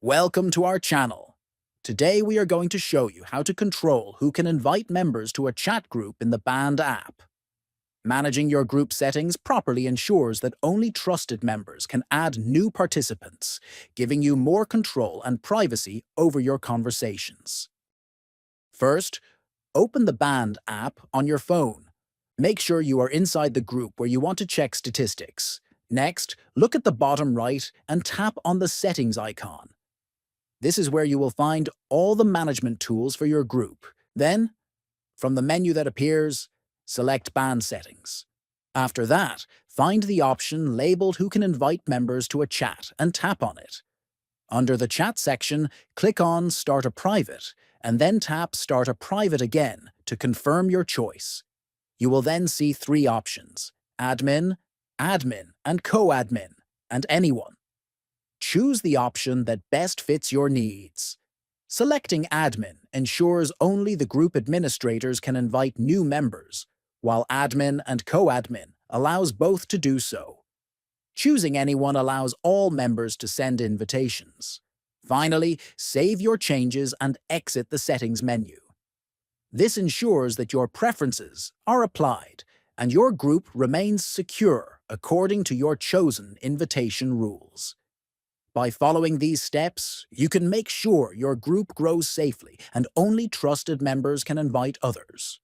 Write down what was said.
Welcome to our channel. Today we are going to show you how to control who can invite members to a chat group in the Band app. Managing your group settings properly ensures that only trusted members can add new participants, giving you more control and privacy over your conversations. First, open the Band app on your phone. Make sure you are inside the group where you want to check statistics. Next, look at the bottom right and tap on the Settings icon. This is where you will find all the management tools for your group. Then, from the menu that appears, select Band Settings. After that, find the option labeled Who can invite members to a chat and tap on it. Under the Chat section, click on Start a Private and then tap Start a Private again to confirm your choice. You will then see three options: Admin, Admin, and Co-admin, and Anyone. Choose the option that best fits your needs. Selecting Admin ensures only the group administrators can invite new members, while Admin and Co-admin allows both to do so. Choosing Anyone allows all members to send invitations. Finally, save your changes and exit the Settings menu. This ensures that your preferences are applied and your group remains secure according to your chosen invitation rules. By following these steps, you can make sure your group grows safely and only trusted members can invite others.